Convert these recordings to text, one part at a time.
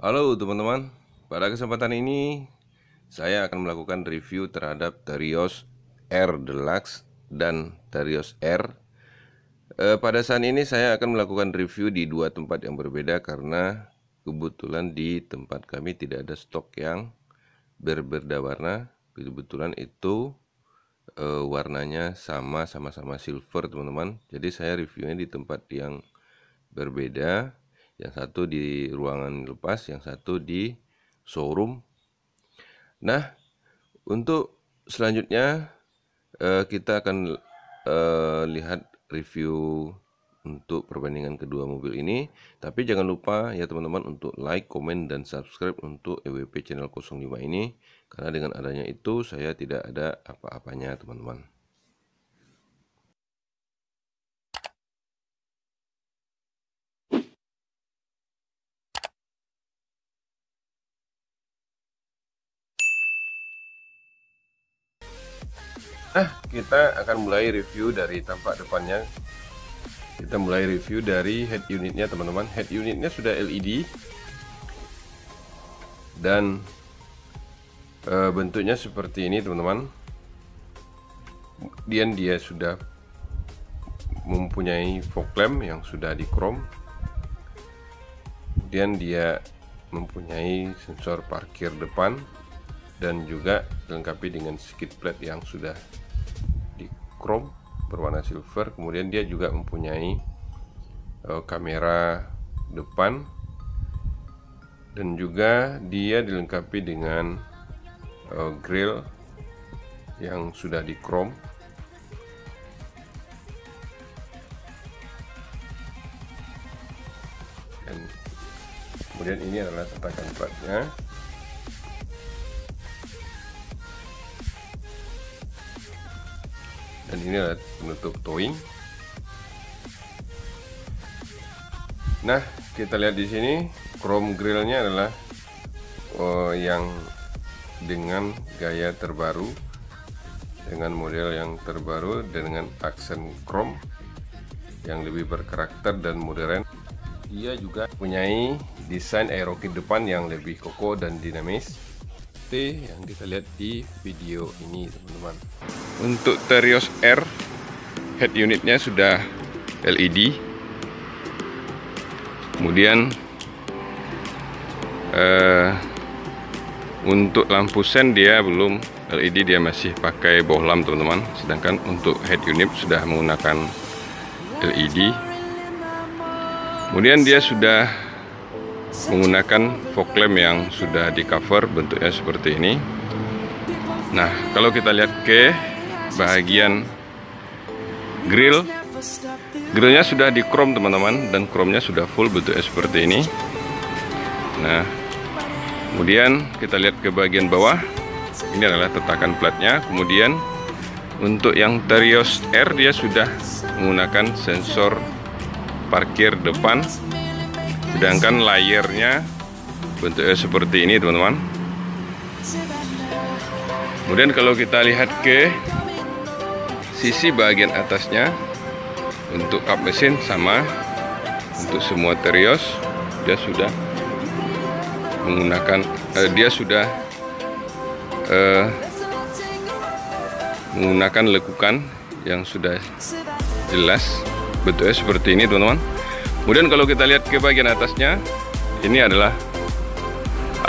Halo teman-teman, pada kesempatan ini saya akan melakukan review terhadap Terios R Deluxe dan Terios R. Pada saat ini saya akan melakukan review di dua tempat yang berbeda karena kebetulan di tempat kami tidak ada stok yang berbeda warna. Kebetulan itu warnanya sama-sama silver teman-teman. Jadi saya reviewnya di tempat yang berbeda. Yang satu di ruangan lepas, yang satu di showroom. Nah, untuk selanjutnya kita akan lihat review untuk perbandingan kedua mobil ini. Tapi jangan lupa ya teman-teman untuk like, komen, dan subscribe untuk EWP channel 05 ini. Karena dengan adanya itu saya tidak ada apa-apanya teman-teman. Nah, kita akan mulai review dari tampak depannya. Kita mulai review dari head unitnya teman-teman. Head unitnya sudah LED dan bentuknya seperti ini teman-teman. Kemudian dia sudah mempunyai fog lamp yang sudah di chrome. Kemudian dia mempunyai sensor parkir depan dan juga dilengkapi dengan skid plate yang sudah di chrome berwarna silver. Kemudian dia juga mempunyai kamera depan dan juga dia dilengkapi dengan grill yang sudah di chrome. Dan kemudian ini adalah tatakan platnya. Dan ini adalah penutup towing. Nah, kita lihat di sini chrome grillnya adalah yang dengan gaya terbaru, dengan model yang terbaru dengan aksen chrome yang lebih berkarakter dan modern. Dia juga mempunyai desain aerokit depan yang lebih kokoh dan dinamis, seperti yang kita lihat di video ini teman-teman. Untuk Terios R, head unitnya sudah LED. Kemudian untuk lampu sen dia belum LED, dia masih pakai bohlam teman-teman. Sedangkan untuk head unit sudah menggunakan LED. Kemudian dia sudah menggunakan fog lamp yang sudah di cover, bentuknya seperti ini. Nah, kalau kita lihat ke bagian grillnya sudah di chrome teman-teman, dan chrome-nya sudah full, bentuknya seperti ini. Nah, kemudian kita lihat ke bagian bawah, ini adalah tatakan platnya. Kemudian untuk yang Terios R dia sudah menggunakan sensor parkir depan, sedangkan layarnya bentuknya seperti ini teman-teman. Kemudian kalau kita lihat ke sisi bagian atasnya, untuk kap mesin sama untuk semua Terios dia sudah menggunakan menggunakan lekukan yang sudah jelas, bentuknya seperti ini teman-teman. Kemudian kalau kita lihat ke bagian atasnya, ini adalah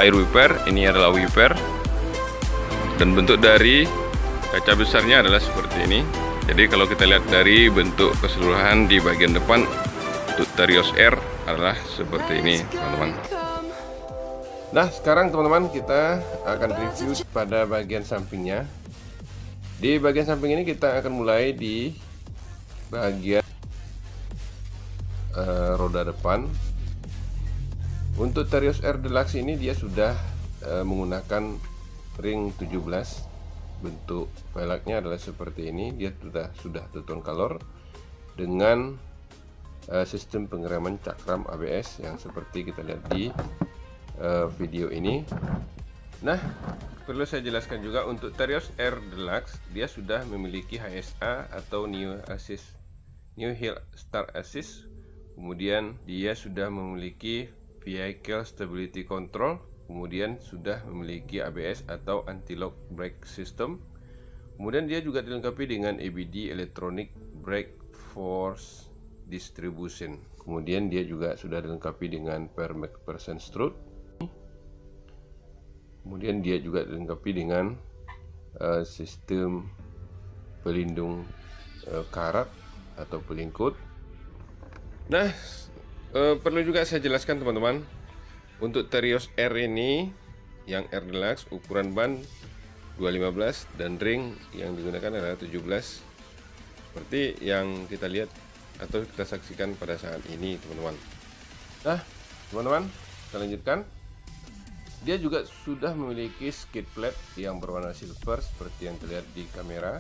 air wiper, ini adalah wiper, dan bentuk dari kaca besarnya adalah seperti ini. Jadi kalau kita lihat dari bentuk keseluruhan di bagian depan untuk Terios R adalah seperti ini teman-teman. Nah, sekarang teman-teman kita akan review pada bagian sampingnya. Di bagian samping ini kita akan mulai di bagian roda depan. Untuk Terios R Deluxe ini dia sudah menggunakan ring 17. Bentuk velgnya adalah seperti ini. Dia sudah two-tone color dengan sistem pengereman cakram ABS yang seperti kita lihat di video ini. Nah, perlu saya jelaskan juga untuk Terios R Deluxe dia sudah memiliki HSA atau New Hill Start Assist. Kemudian dia sudah memiliki Vehicle Stability Control, kemudian sudah memiliki ABS atau Anti-Lock Brake System. Kemudian dia juga dilengkapi dengan EBD, Electronic Brake Force Distribution. Kemudian dia juga sudah dilengkapi dengan per McPherson strut. Kemudian dia juga dilengkapi dengan sistem pelindung karat atau pelingkut. Nah, perlu juga saya jelaskan teman-teman, untuk Terios R ini yang R Deluxe ukuran ban 215 dan ring yang digunakan adalah 17, seperti yang kita lihat atau kita saksikan pada saat ini teman-teman. Nah teman-teman, kita lanjutkan. Dia juga sudah memiliki skid plate yang berwarna silver seperti yang terlihat di kamera.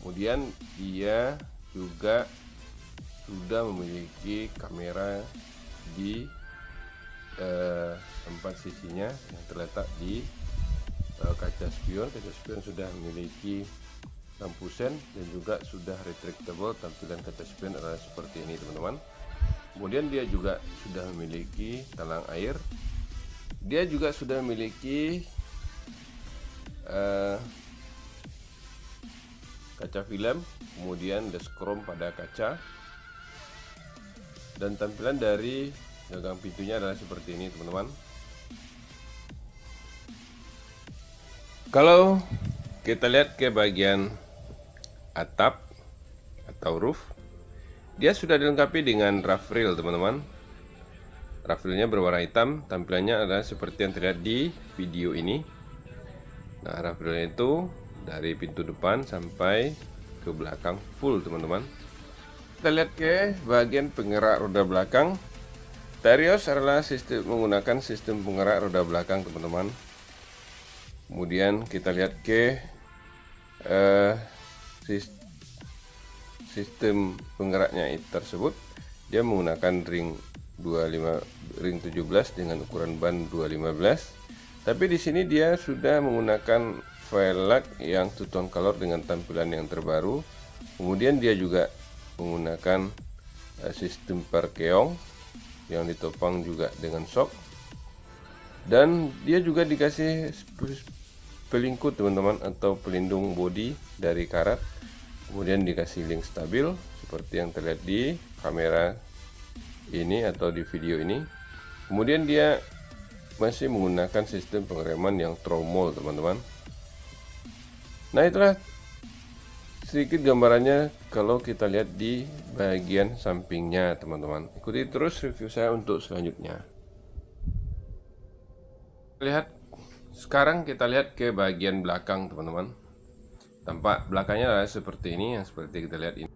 Kemudian dia juga sudah memiliki kamera di tempat sisinya yang terletak di kaca spion. Kaca spion sudah memiliki lampu sen dan juga sudah retractable. Tampilan kaca spion adalah seperti ini teman-teman. Kemudian dia juga sudah memiliki talang air. Dia juga sudah memiliki kaca film, kemudian dash chrome pada kaca, dan tampilan dari gagang pintunya adalah seperti ini teman-teman. Kalau kita lihat ke bagian atap atau roof, dia sudah dilengkapi dengan roof rail teman-teman. Roof railnya berwarna hitam, tampilannya adalah seperti yang terlihat di video ini. Nah, roof railnya itu dari pintu depan sampai ke belakang full teman-teman. Kita lihat ke bagian penggerak roda belakang. Terios adalah menggunakan sistem penggerak roda belakang teman-teman. Kemudian kita lihat ke sistem penggeraknya tersebut. Dia menggunakan ring 17 dengan ukuran ban 215. Tapi di sini dia sudah menggunakan velg yang two tone color dengan tampilan yang terbaru. Kemudian dia juga menggunakan sistem perkeong yang ditopang juga dengan shock. Dan dia juga dikasih pelingkut teman-teman atau pelindung bodi dari karat. Kemudian dikasih link stabil seperti yang terlihat di kamera ini atau di video ini. Kemudian dia masih menggunakan sistem pengereman yang tromol teman-teman. Nah, itulah sedikit gambarannya kalau kita lihat di bagian sampingnya teman-teman. Ikuti terus review saya untuk selanjutnya. Sekarang kita lihat ke bagian belakang teman-teman. Tampak belakangnya adalah seperti ini, yang seperti kita lihat ini.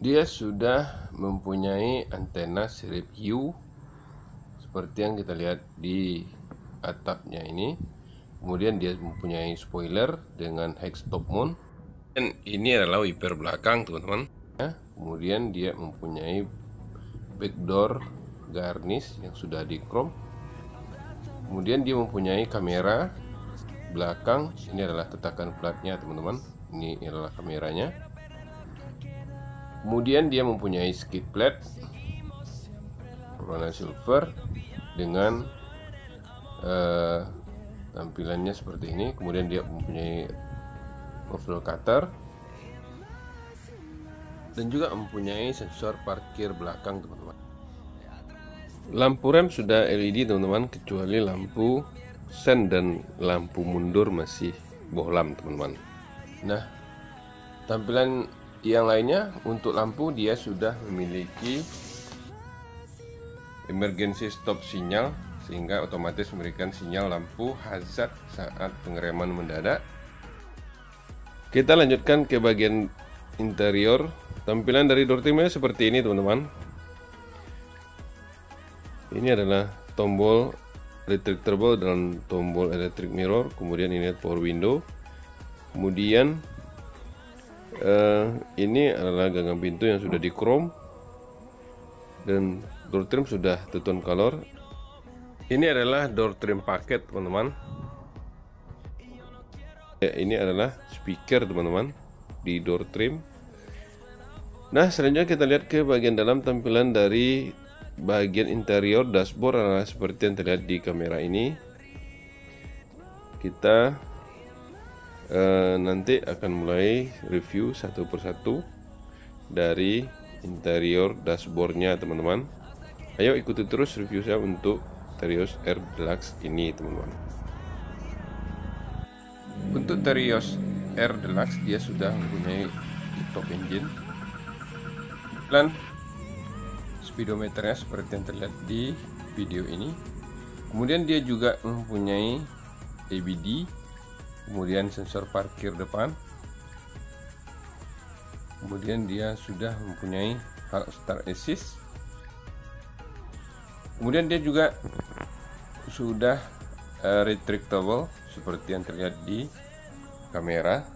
Dia sudah mempunyai antena sirip U seperti yang kita lihat di atapnya ini. Kemudian dia mempunyai spoiler dengan hex top mount. Dan ini adalah wiper belakang teman-teman. Kemudian dia mempunyai backdoor garnish yang sudah di chrome. Kemudian dia mempunyai kamera belakang. Ini adalah tetakan platnya teman-teman. Ini adalah kameranya. Kemudian dia mempunyai skid plate warna silver dengan tampilannya seperti ini. Kemudian dia mempunyai oval cutter dan juga mempunyai sensor parkir belakang teman-teman. Lampu rem sudah LED teman-teman, kecuali lampu sen dan lampu mundur masih bohlam teman-teman. Nah, tampilan yang lainnya untuk lampu, dia sudah memiliki emergency stop sinyal sehingga otomatis memberikan sinyal lampu hazard saat pengereman mendadak. Kita lanjutkan ke bagian interior. Tampilan dari door trimnya seperti ini teman-teman. Ini adalah tombol retractable dan tombol electric mirror. Kemudian ini power window. Kemudian ini adalah gagang pintu yang sudah di chrome dan door trim sudah two tone color. Ini adalah door trim paket teman-teman. Ini adalah speaker teman-teman di door trim. Nah, selanjutnya kita lihat ke bagian dalam tampilan dari bagian interior dashboard adalah seperti yang terlihat di kamera ini. Kita nanti akan mulai review satu persatu dari interior dashboardnya teman-teman. Ayo ikuti terus review saya untuk Terios R Deluxe ini teman-teman. Untuk Terios R Deluxe dia sudah mempunyai top engine dan speedometernya seperti yang terlihat di video ini. Kemudian dia juga mempunyai ABD, kemudian sensor parkir depan, kemudian dia sudah mempunyai hal start assist, kemudian dia juga sudah retractable seperti yang terlihat di kamera,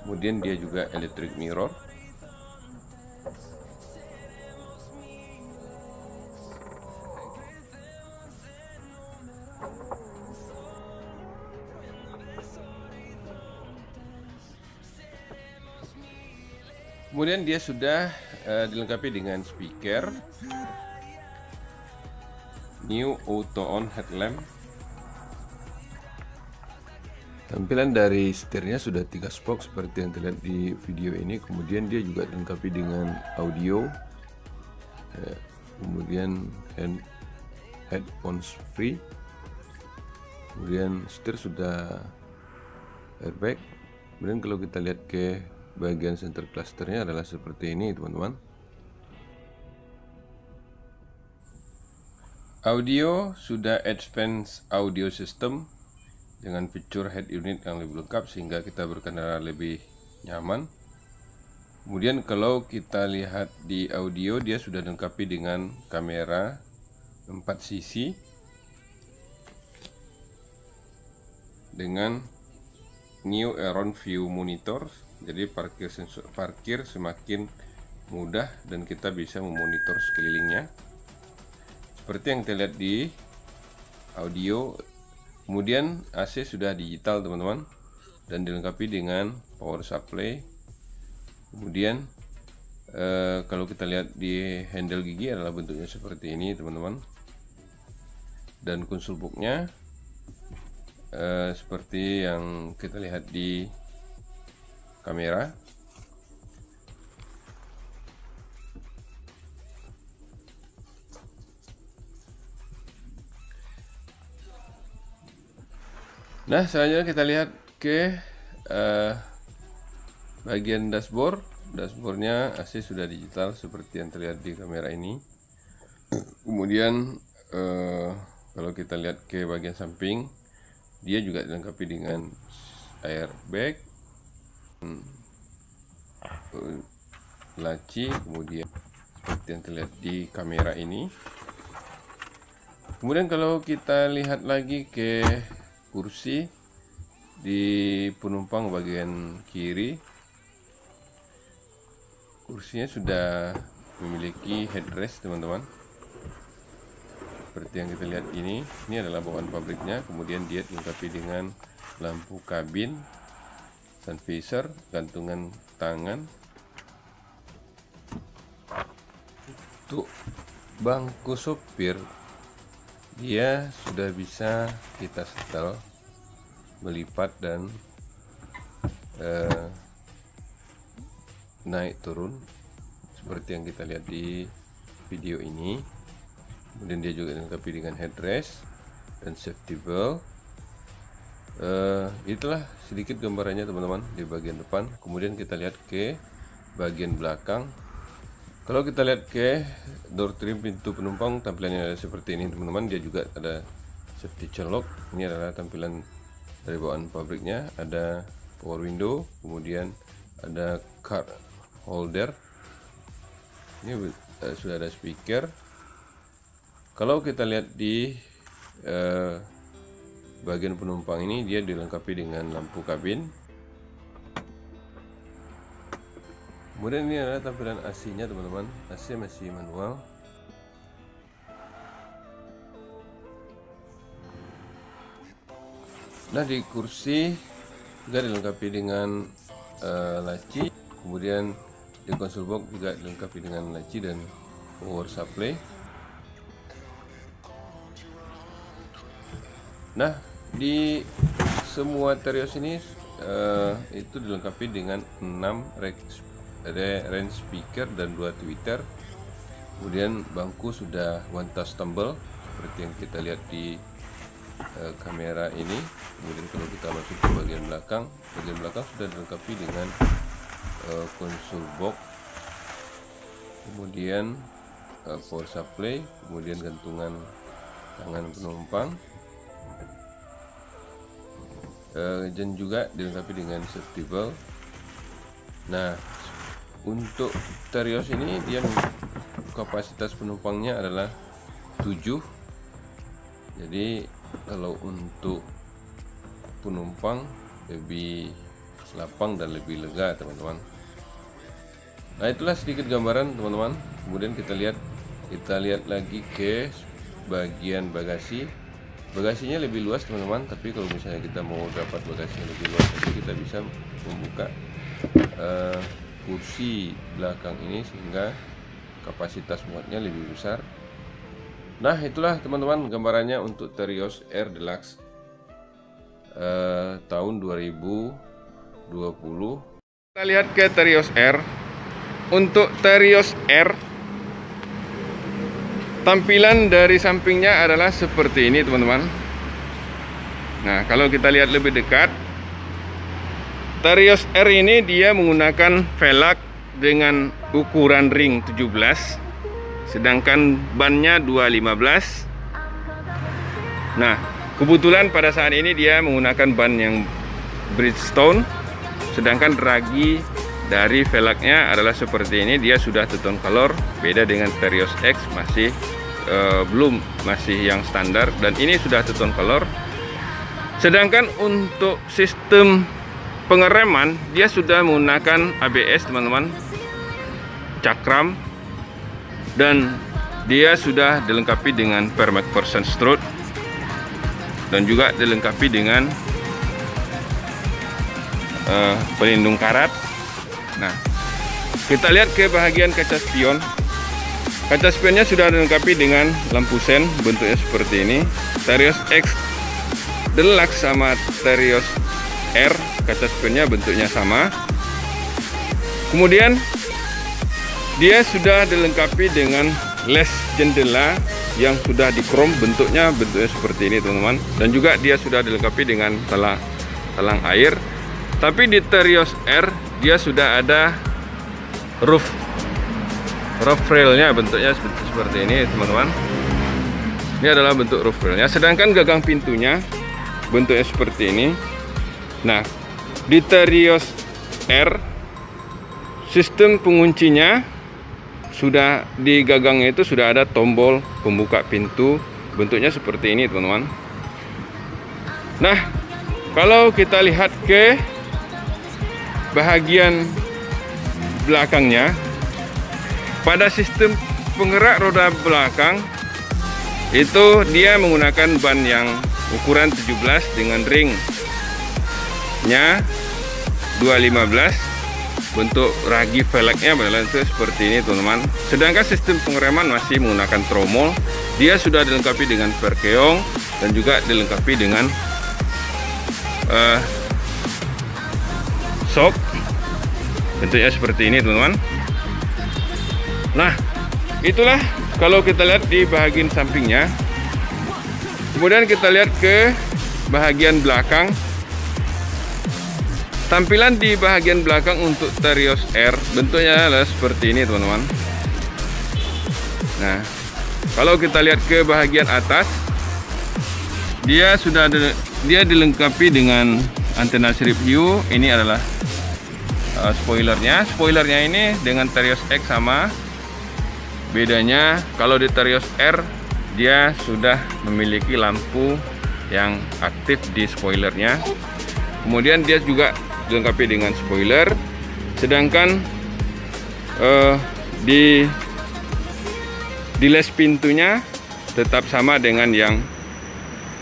kemudian dia juga electric mirror. Kemudian dia sudah dilengkapi dengan speaker, new auto on headlamp. Tampilan dari setirnya sudah 3 spoke seperti yang terlihat di video ini. Kemudian dia juga dilengkapi dengan audio, kemudian headphones free, kemudian setir sudah airbag. Kemudian kalau kita lihat ke bagian center clusternya adalah seperti ini teman-teman. Audio sudah advanced audio system dengan fitur head unit yang lebih lengkap sehingga kita berkendara lebih nyaman. Kemudian kalau kita lihat di audio, dia sudah dilengkapi dengan kamera 4 sisi dengan new Aeron View Monitor. Jadi parkir semakin mudah dan kita bisa memonitor sekelilingnya seperti yang kita lihat di audio. Kemudian AC sudah digital teman-teman dan dilengkapi dengan power supply. Kemudian kalau kita lihat di handle gigi adalah bentuknya seperti ini teman-teman, dan konsol boxnya seperti yang kita lihat di kamera. Nah, selanjutnya kita lihat ke bagian dashboard. Dashboardnya AC sudah digital seperti yang terlihat di kamera ini. Kemudian kalau kita lihat ke bagian samping, dia juga dilengkapi dengan airbag, laci, kemudian seperti yang terlihat di kamera ini. Kemudian kalau kita lihat lagi ke kursi di penumpang bagian kiri, kursinya sudah memiliki headrest teman-teman, seperti yang kita lihat ini. Ini adalah bawaan pabriknya. Kemudian dia dilengkapi dengan lampu kabin, sun visor, gantungan tangan. Untuk bangku sopir, dia sudah bisa kita setel, melipat dan naik turun seperti yang kita lihat di video ini. Kemudian dia juga dilengkapi dengan headrest dan safety belt. Itulah sedikit gambarannya teman-teman di bagian depan. Kemudian kita lihat ke bagian belakang. Kalau kita lihat ke door trim pintu penumpang, tampilannya seperti ini teman-teman. Dia juga ada safety chain lock. Ini adalah tampilan dari bawaan pabriknya. Ada power window, kemudian ada card holder. Ini sudah ada speaker. Kalau kita lihat di bagian penumpang ini, dia dilengkapi dengan lampu kabin. Kemudian ini adalah tampilan AC-nya teman-teman. AC masih manual. Nah, di kursi juga dilengkapi dengan laci. Kemudian di konsol box juga dilengkapi dengan laci dan power supply. Nah, di semua Terios ini itu dilengkapi dengan 6 range speaker dan 2 tweeter. Kemudian bangku sudah one touch tumble seperti yang kita lihat di kamera ini. Kemudian kalau kita masuk ke bagian belakang sudah dilengkapi dengan konsol box, kemudian power supply, kemudian gantungan tangan penumpang, dan juga dilengkapi dengan safety belt. Nah, untuk Terios ini dia kapasitas penumpangnya adalah 7. Jadi kalau untuk penumpang lebih lapang dan lebih lega, teman-teman. Nah, itulah sedikit gambaran, teman-teman. Kemudian kita lihat lagi ke bagian bagasi. Bagasinya lebih luas, teman-teman, tapi kalau misalnya kita mau dapat bagasi yang lebih luas, nanti kita bisa membuka kursi belakang ini sehingga kapasitas muatnya lebih besar. Nah, itulah teman-teman gambarannya untuk Terios R Deluxe tahun 2020. Kita lihat ke Terios R. Untuk Terios R, tampilan dari sampingnya adalah seperti ini, teman-teman. Nah, kalau kita lihat lebih dekat, Terios R ini dia menggunakan velg dengan ukuran ring 17, sedangkan bannya 215. Nah, kebetulan pada saat ini dia menggunakan ban yang Bridgestone, sedangkan ragi dari velgnya adalah seperti ini. Dia sudah two tone color, beda dengan Terios X masih masih yang standar, dan ini sudah two tone color. Sedangkan untuk sistem pengereman dia sudah menggunakan ABS, teman-teman, cakram, dan dia sudah dilengkapi dengan per-McPherson strut, dan juga dilengkapi dengan pelindung karat. Nah, kita lihat ke bagian kaca spion. Kaca spionnya sudah dilengkapi dengan lampu sen, bentuknya seperti ini. Terios X Deluxe sama Terios R, kaca spionnya bentuknya sama. Kemudian dia sudah dilengkapi dengan les jendela yang sudah dikrom, bentuknya seperti ini, teman-teman. Dan juga dia sudah dilengkapi dengan talang air. Tapi di Terios R dia sudah ada roof railnya, bentuknya seperti ini, teman-teman. Ini adalah bentuk roof railnya. Sedangkan gagang pintunya bentuknya seperti ini. Nah, di Terios R sistem penguncinya sudah di gagangnya itu sudah ada tombol pembuka pintu, bentuknya seperti ini, teman-teman. Nah, kalau kita lihat ke bahagian belakangnya, pada sistem penggerak roda belakang itu dia menggunakan ban yang ukuran 17 dengan ringnya 215. Bentuk ragi velgnya seperti ini, teman-teman. Sedangkan sistem pengereman masih menggunakan tromol. Dia sudah dilengkapi dengan perkeong dan juga dilengkapi dengan shock, bentuknya seperti ini, teman-teman. Nah, itulah kalau kita lihat di bagian sampingnya. Kemudian kita lihat ke bagian belakang. Tampilan di bagian belakang untuk Terios R bentuknya adalah seperti ini, teman-teman. Nah, kalau kita lihat ke bagian atas, dia dilengkapi dengan antena strip view. Ini adalah spoilernya. Spoilernya ini dengan Terios X sama. Bedanya kalau di Terios R dia sudah memiliki lampu yang aktif di spoilernya. Kemudian dia juga dilengkapi dengan spoiler, sedangkan di les pintunya tetap sama dengan yang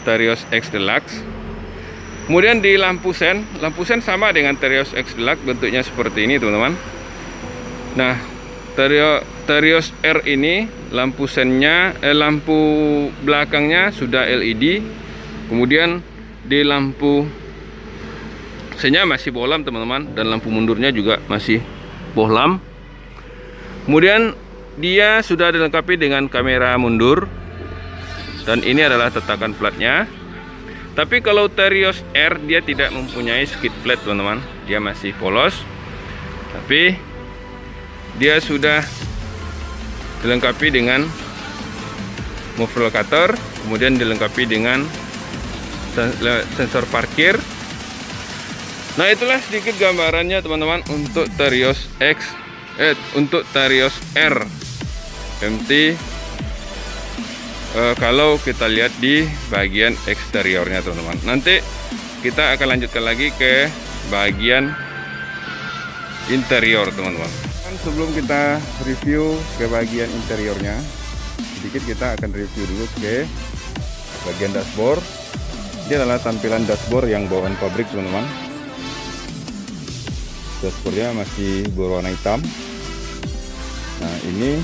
Terios X Deluxe. Kemudian di lampu sen sama dengan Terios X Deluxe, bentuknya seperti ini, teman-teman. Nah, Terios R ini lampu sennya lampu belakangnya sudah LED, Kemudian di lampu senya masih bohlam teman-teman, dan lampu mundurnya juga masih bohlam. Kemudian dia sudah dilengkapi dengan kamera mundur, dan ini adalah tetakan platnya. Tapi kalau Terios R dia tidak mempunyai skid plate teman-teman, dia masih polos. Tapi dia sudah dilengkapi dengan muffler cutter, kemudian dilengkapi dengan sensor parkir. Nah, itulah sedikit gambarannya teman-teman untuk Terios untuk Terios R MT. Kalau kita lihat di bagian eksteriornya teman-teman, nanti kita akan lanjutkan lagi ke bagian interior teman-teman. Sebelum kita review ke bagian interiornya, sedikit kita akan review dulu ke bagian dashboard. Ini adalah tampilan dashboard yang bawaan pabrik teman-teman. Dashboardnya masih berwarna hitam. Nah, ini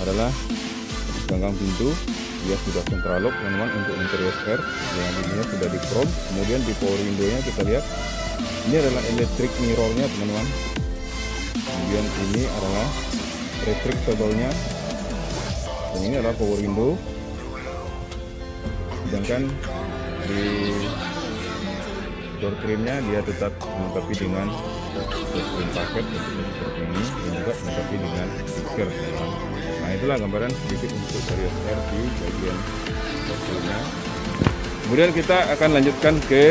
adalah ganggang pintu, dia sudah central lock teman-teman untuk interior R, yang ininya sudah di chrome. Kemudian di power window-nya kita lihat ini adalah electric mirror-nya teman-teman. Kemudian ini adalah retractable-nya, dan ini adalah power window. Sedangkan di door trim-nya dia tetap dilengkapi dengan trim paket seperti ini, dan juga dilengkapi dengan stiker teman-teman. Nah, itulah gambaran sedikit untuk Terios R di bagian dashboard-nya. Kemudian kita akan lanjutkan ke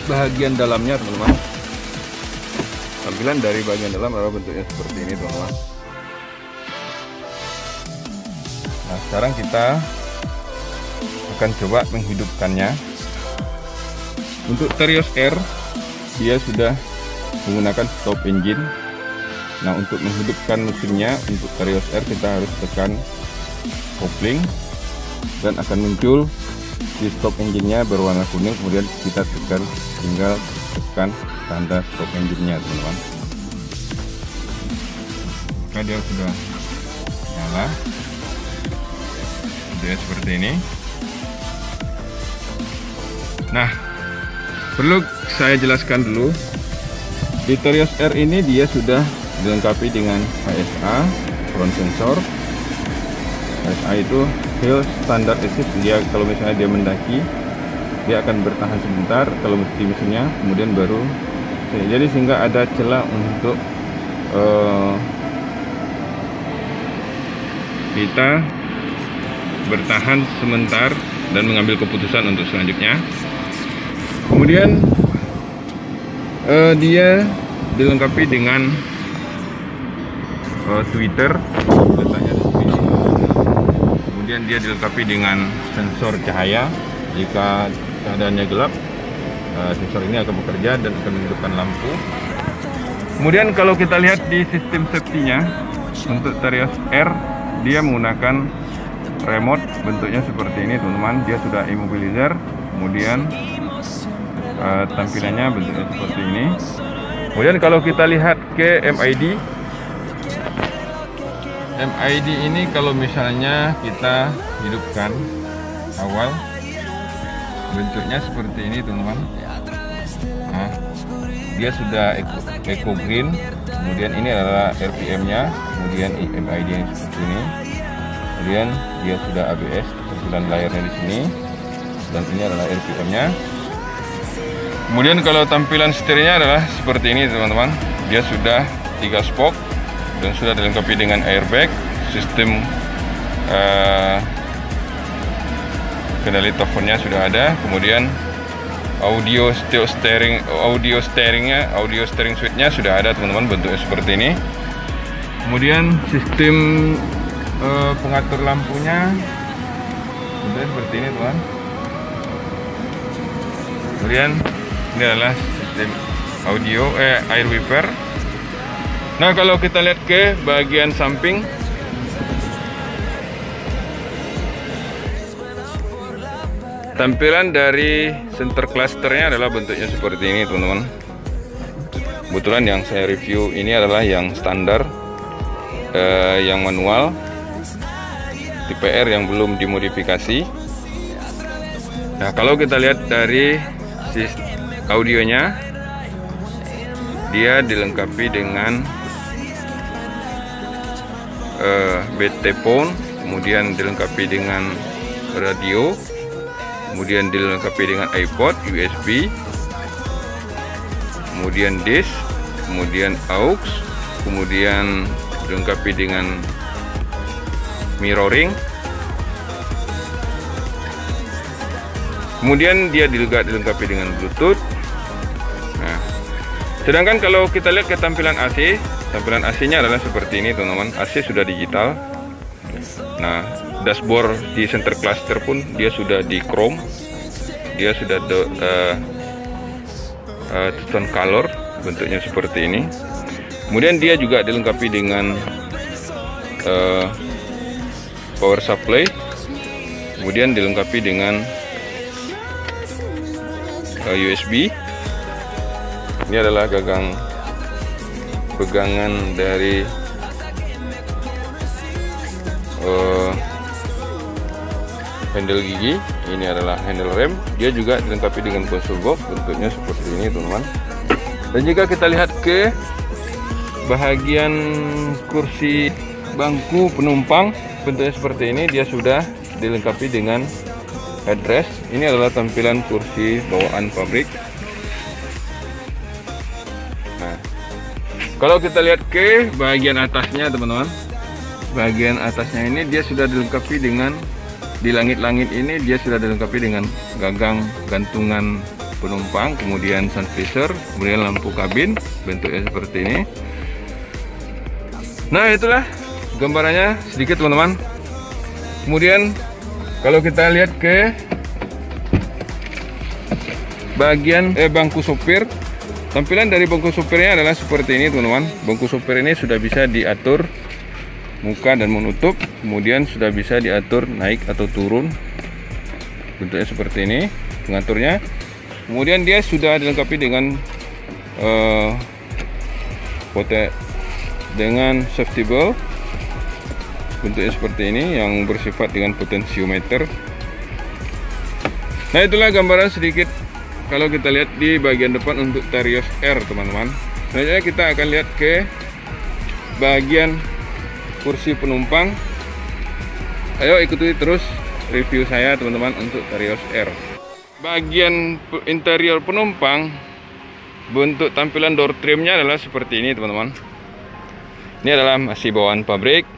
bagian dalamnya teman-teman. Tampilan dari bagian dalam adalah bentuknya seperti ini teman-teman. Nah, sekarang kita akan coba menghidupkannya. Untuk Terios R dia sudah menggunakan stop engine. Nah, untuk menghidupkan mesinnya untuk Terios R kita harus tekan kopling, dan akan muncul di stop engine-nya berwarna kuning. Kemudian kita tinggal tekan tanda stop engine-nya teman-teman. Maka dia sudah nyala. Dia seperti ini. Nah, perlu saya jelaskan dulu, di Terios R ini dia sudah dilengkapi dengan HSA front sensor. HSA itu Hill Standard Assist. Dia kalau misalnya dia mendaki, dia akan bertahan sebentar kalau mesti mesinnya, kemudian baru jadi sehingga ada celah untuk kita bertahan sebentar dan mengambil keputusan untuk selanjutnya. Kemudian dia dilengkapi dengan tweeter, letaknya di sini. Kemudian dia dilengkapi dengan sensor cahaya. Jika keadaannya gelap, sensor ini akan bekerja dan akan menghidupkan lampu. Kemudian kalau kita lihat di sistem safety-nya untuk Terios R, dia menggunakan remote, bentuknya seperti ini teman-teman. Dia sudah immobilizer. Kemudian tampilannya bentuknya seperti ini. Kemudian kalau kita lihat ke MID ini kalau misalnya kita hidupkan awal, bentuknya seperti ini teman-teman. Nah, dia sudah eco green. Kemudian ini adalah RPM-nya. Kemudian MID yang seperti ini. Kemudian dia sudah ABS, tampilan layarnya di sini. Dan ini adalah RPM-nya. Kemudian kalau tampilan setirnya adalah seperti ini teman-teman. Dia sudah 3 spoke dan sudah dilengkapi dengan airbag, sistem kendali teleponnya sudah ada. Kemudian audio steering suite-nya sudah ada teman-teman, bentuknya seperti ini. Kemudian sistem pengatur lampunya bentuknya seperti ini teman. Kemudian ini adalah sistem audio air wiper. Nah, kalau kita lihat ke bagian samping, tampilan dari center clusternya adalah bentuknya seperti ini teman-teman. Kebetulan yang saya review ini adalah yang standar, yang manual. tipe R yang belum dimodifikasi. Nah, kalau kita lihat dari audionya, dia dilengkapi dengan BT phone, kemudian dilengkapi dengan radio, kemudian dilengkapi dengan iPod USB, kemudian disk, kemudian aux, kemudian dilengkapi dengan mirroring, kemudian dia juga dilengkapi dengan Bluetooth. Nah, sedangkan kalau kita lihat ke tampilan AC, tampilan AC-nya adalah seperti ini, teman-teman. AC sudah digital. Nah, dashboard di center cluster pun dia sudah di chrome, dia sudah tone color, bentuknya seperti ini. Kemudian dia juga dilengkapi dengan power supply, kemudian dilengkapi dengan USB. Ini adalah pegangan dari handle gigi. Ini adalah handle rem. Dia juga dilengkapi dengan console box, bentuknya seperti ini, teman-teman. Dan jika kita lihat ke bahagian kursi bangku penumpang, bentuknya seperti ini. Dia sudah dilengkapi dengan headrest. Ini adalah tampilan kursi bawaan pabrik. Nah, kalau kita lihat ke bagian atasnya, teman-teman, bagian atasnya ini dia sudah dilengkapi dengan, di langit-langit ini dia sudah dilengkapi dengan gagang gantungan penumpang, kemudian sun visor, kemudian lampu kabin, bentuknya seperti ini. Nah, itulah gambarannya sedikit, teman-teman. Kemudian kalau kita lihat ke bagian bangku sopir, tampilan dari bangku sopirnya adalah seperti ini, teman-teman. Bangku sopir ini sudah bisa diatur muka dan menutup, kemudian sudah bisa diatur naik atau turun, bentuknya seperti ini pengaturnya. Kemudian dia sudah dilengkapi dengan safety belt, bentuknya seperti ini yang bersifat dengan potensiometer. Nah, itulah gambaran sedikit kalau kita lihat di bagian depan untuk Terios R, teman-teman. Selanjutnya kita akan lihat ke bagian kursi penumpang. Ayo ikuti terus review saya, teman-teman, untuk Terios R. Bagian interior penumpang, bentuk tampilan door trimnya adalah seperti ini, teman-teman. Ini adalah masih bawaan pabrik.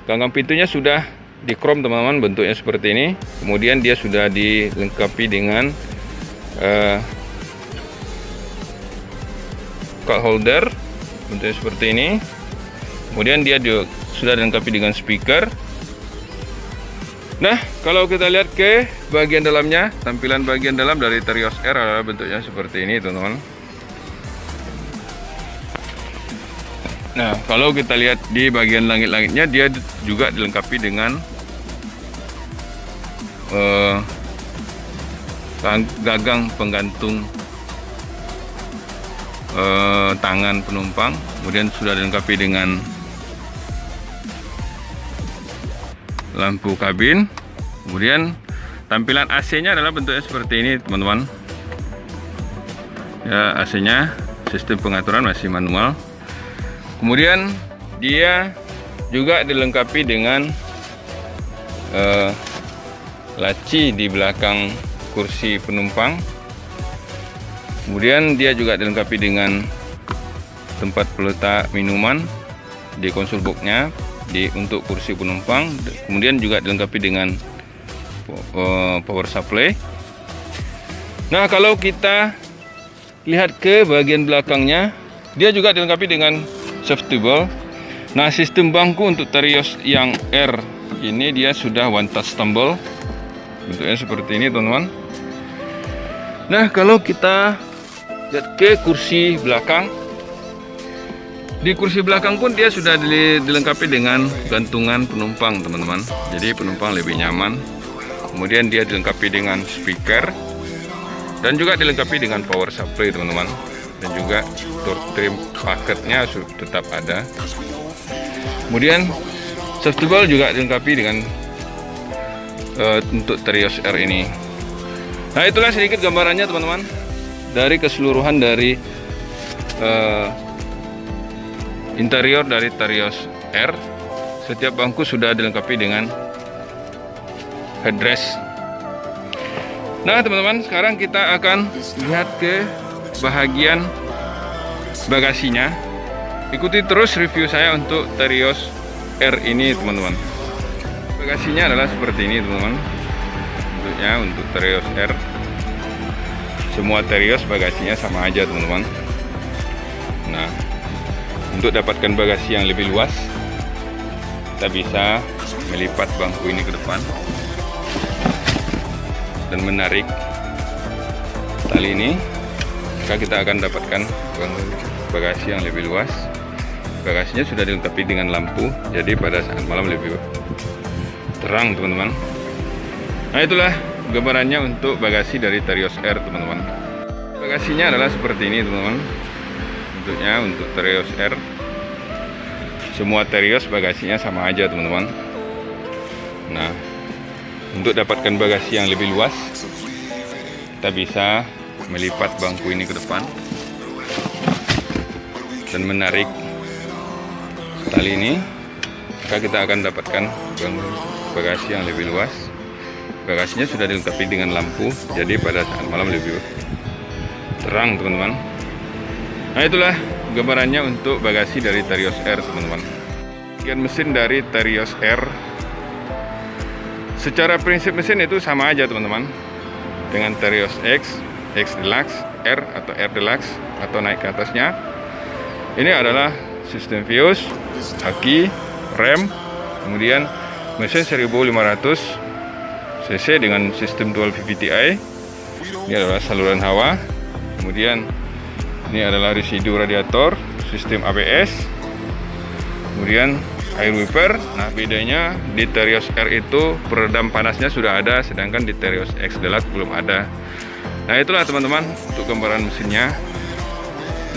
Gagang pintunya sudah di chrome, teman-teman, bentuknya seperti ini. Kemudian dia sudah dilengkapi dengan cup holder, bentuknya seperti ini. Kemudian dia juga sudah dilengkapi dengan speaker. Nah, kalau kita lihat ke bagian dalamnya, tampilan bagian dalam dari Terios R adalah bentuknya seperti ini, teman-teman. Nah, kalau kita lihat di bagian langit-langitnya, dia juga dilengkapi dengan gagang penggantung tangan penumpang. Kemudian sudah dilengkapi dengan lampu kabin. Kemudian tampilan AC-nya adalah bentuknya seperti ini, teman-teman. Ya, AC-nya sistem pengaturan masih manual. Kemudian dia juga dilengkapi dengan laci di belakang kursi penumpang. Kemudian dia juga dilengkapi dengan tempat peletak minuman di konsol box-nya untuk kursi penumpang. Kemudian juga dilengkapi dengan power supply. Nah, kalau kita lihat ke bagian belakangnya, dia juga dilengkapi dengan safety belt. Nah, sistem bangku untuk Terios yang R ini dia sudah one touch tumble, bentuknya seperti ini, teman-teman. Nah, kalau kita lihat ke kursi belakang, di kursi belakang pun dia sudah dilengkapi dengan gantungan penumpang, teman-teman. Jadi penumpang lebih nyaman. Kemudian dia dilengkapi dengan speaker dan juga dilengkapi dengan power supply, teman-teman. Dan juga door trim paketnya tetap ada. Kemudian safety belt juga dilengkapi dengan untuk Terios R ini. Nah, itulah sedikit gambarannya teman-teman dari keseluruhan dari interior dari Terios R. Setiap bangku sudah dilengkapi dengan headrest. Nah teman-teman, sekarang kita akan lihat ke bahagian bagasinya. Ikuti terus review saya untuk Terios R ini teman-teman. Bagasinya adalah seperti ini teman-teman. Bentuknya untuk Terios R. Semua Terios bagasinya sama aja teman-teman. Nah, untuk dapatkan bagasi yang lebih luas, kita bisa melipat bangku ini ke depan dan menarik tali ini, maka kita akan dapatkan bagasi yang lebih luas. Bagasinya sudah dilengkapi dengan lampu, jadi pada saat malam lebih terang teman-teman. Nah, itulah gambarannya untuk bagasi dari Terios R teman-teman. Bagasinya adalah seperti ini teman-teman. Bentuknya untuk Terios R. Semua Terios bagasinya sama aja teman-teman. Nah, untuk dapatkan bagasi yang lebih luas, kita bisa melipat bangku ini ke depan dan menarik tali ini, maka kita akan dapatkan bagasi yang lebih luas. Bagasinya sudah dilengkapi dengan lampu, jadi pada saat malam lebih terang teman-teman. Nah, itulah gambarannya untuk bagasi dari Terios R teman-teman. Bagian mesin dari Terios R, secara prinsip mesin itu sama aja teman-teman dengan Terios X, X Deluxe, R atau R Deluxe atau naik ke atasnya. Ini adalah sistem fuse, aki, rem, kemudian mesin 1500 cc dengan sistem dual VVTi. Ini adalah saluran hawa, kemudian ini adalah residu radiator, sistem ABS, kemudian air wiper. Nah, bedanya di Terios R itu peredam panasnya sudah ada, sedangkan di Terios X Deluxe belum ada. Nah, itulah teman-teman untuk gambaran mesinnya.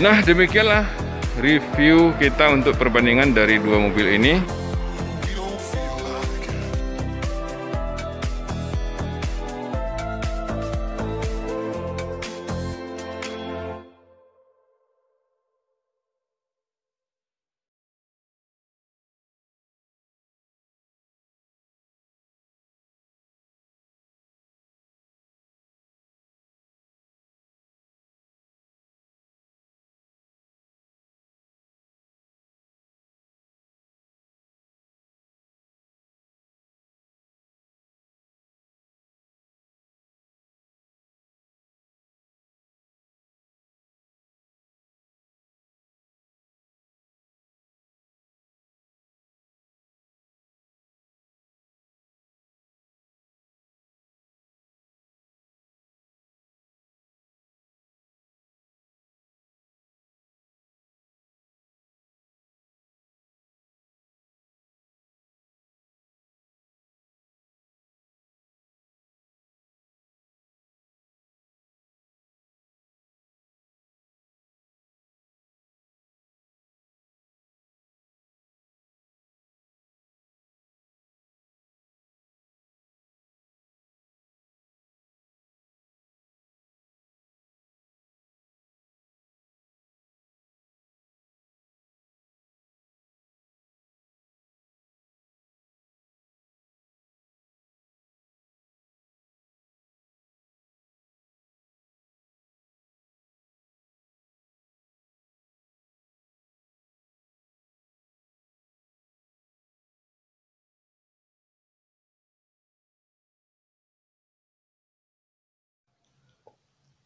Nah, demikianlah review kita untuk perbandingan dari dua mobil ini.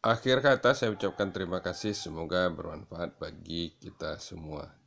Akhir kata saya ucapkan terima kasih, semoga bermanfaat bagi kita semua.